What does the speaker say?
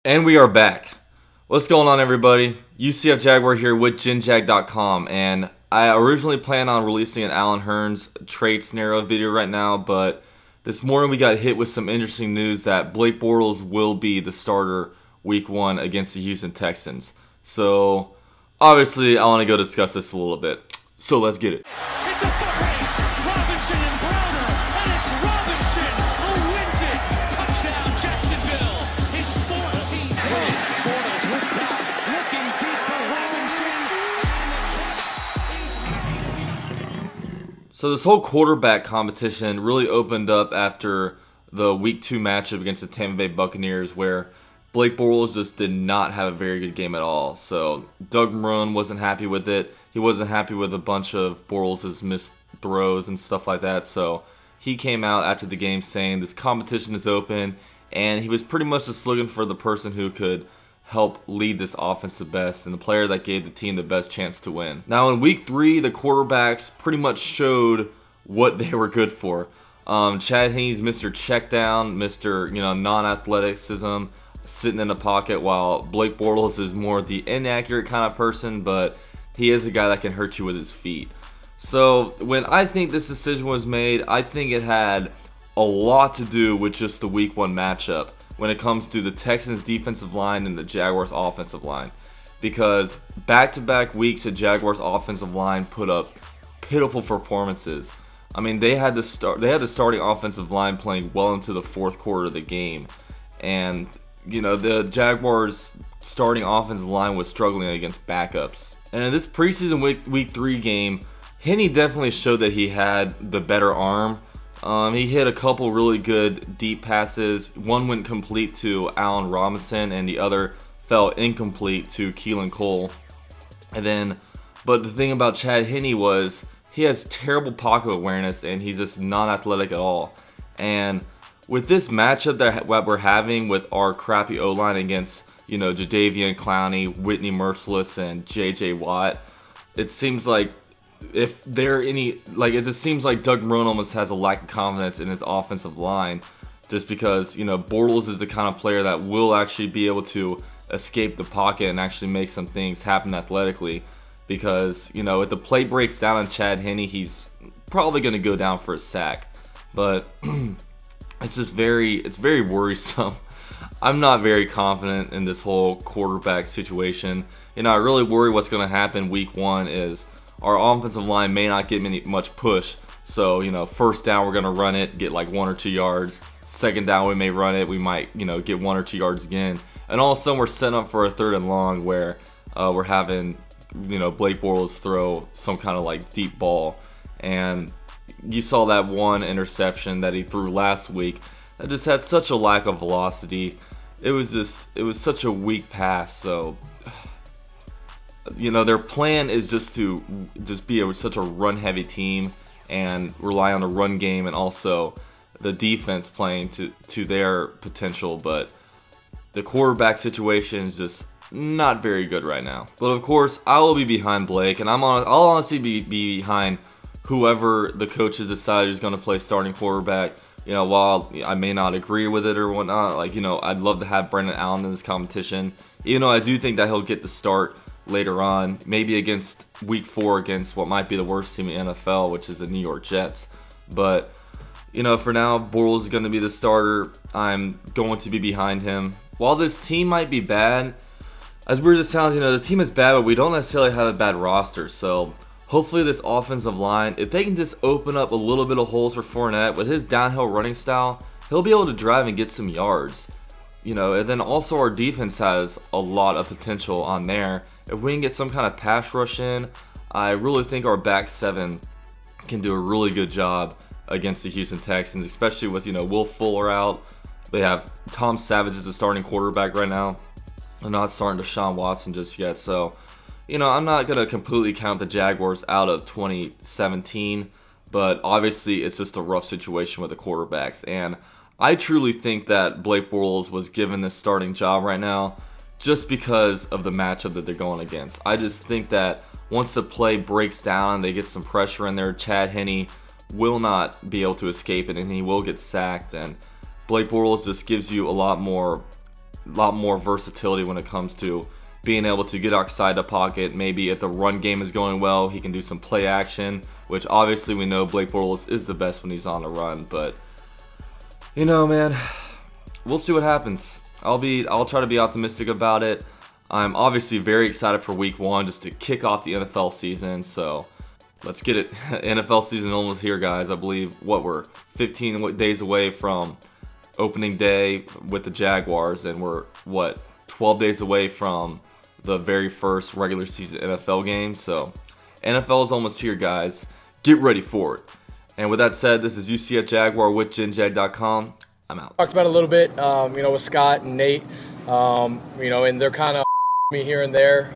And we are back. What's going on, everybody? UCF Jaguar here with GenJag.com, and I originally planned on releasing an Allen Hurns trade scenario video right now, but this morning we got hit with some interesting news that Blake Bortles will be the starter week 1 against the Houston Texans. So, obviously, I want to go discuss this a little bit. So, let's get it. It's a foot race. Robinson and Browner, and it's Robinson who wins it. Touchdown, Jacksonville. His 14th win. Bortles with top, looking deep for Robinson. So this whole quarterback competition really opened up after the week 2 matchup against the Tampa Bay Buccaneers, where Blake Bortles just did not have a very good game at all. So Doug Marrone wasn't happy with it. He wasn't happy with a bunch of Bortles' missed throws and stuff like that. So he came out after the game saying this competition is open, and he was pretty much just looking for the person who could help lead this offense the best and the player that gave the team the best chance to win. Now in week 3, the quarterbacks pretty much showed what they were good for. Chad Henne's Mr. Checkdown, Mr. non-athleticism, sitting in the pocket, while Blake Bortles is more the inaccurate kind of person, but he is a guy that can hurt you with his feet. So when I think this decision was made, I think it had a lot to do with just the week 1 matchup when it comes to the Texans defensive line and the Jaguars offensive line, because back-to-back weeks the Jaguars offensive line put up pitiful performances. I mean, they had the starting offensive line playing well into the 4th quarter of the game, and the Jaguars starting offensive line was struggling against backups. And in this preseason week 3 game, Henne definitely showed that he had the better arm. He hit a couple really good deep passes. One went complete to Allen Robinson, and the other fell incomplete to Keelan Cole. But the thing about Chad Henne was he has terrible pocket awareness, and he's just not athletic at all. And with this matchup that we're having with our crappy O-line against Jadeveon Clowney, Whitney Merciless, and J.J. Watt, it seems like if there it just seems like Doug Marrone almost has a lack of confidence in his offensive line, just because Bortles is the kind of player that will actually be able to escape the pocket and actually make some things happen athletically. Because if the play breaks down on Chad Henne, he's probably going to go down for a sack. But it's very worrisome. I'm not very confident in this whole quarterback situation. I really worry what's going to happen week 1 is our offensive line may not get much push. So, first down we're going to run it, get like 1 or 2 yards. Second down we may run it, we might, get 1 or 2 yards again. And all of a sudden we're setting up for a 3rd and long where we're having, Blake Bortles throw some kind of deep ball. And you saw that one interception that he threw last week that just had such a lack of velocity. It was such a weak pass. So their plan is just to be such a run-heavy team and rely on the run game and also the defense playing to their potential. But the quarterback situation is just not very good right now. But of course, I will be behind Blake, and I'll honestly be behind whoever the coaches decide is going to play starting quarterback. While I may not agree with it or whatnot, I'd love to have Brendan Allen in this competition. Even though I do think that he'll get the start later on, maybe against week 4 against what might be the worst team in the NFL, which is the New York Jets. But for now, Bortles is going to be the starter. I'm going to be behind him. While this team might be bad, as weird as it sounds, the team is bad, but we don't necessarily have a bad roster. So hopefully this offensive line, if they can just open up a little bit of holes for Fournette with his downhill running style, he'll be able to drive and get some yards. And then also our defense has a lot of potential on there. If we can get some kind of pass rush in, I really think our back 7 can do a really good job against the Houston Texans, especially with Will Fuller out. They have Tom Savage as the starting quarterback right now. They're not starting Deshaun Watson just yet, so I'm not going to completely count the Jaguars out of 2017, but obviously it's just a rough situation with the quarterbacks. And I truly think that Blake Bortles was given this starting job right now just because of the matchup that they're going against. I just think that once the play breaks down and they get some pressure in there, Chad Henne will not be able to escape it, and he will get sacked. And Blake Bortles just gives you a lot more lot more versatility when it comes to being able to get outside the pocket. Maybe if the run game is going well, he can do some play action, which obviously we know Blake Bortles is the best when he's on the run. But, you know, man, we'll see what happens. I'll try to be optimistic about it. I'm obviously very excited for week 1 just to kick off the NFL season. So let's get it. NFL season almost here, guys. I believe, we're 15 days away from opening day with the Jaguars, and we're, 12 days away from the very first regular season NFL game. So NFL is almost here, guys. Get ready for it. And with that said, this is UCF Jaguar with GenJag.com. I'm out. Talked about it a little bit, with Scott and Nate, and they're kind of me here and there.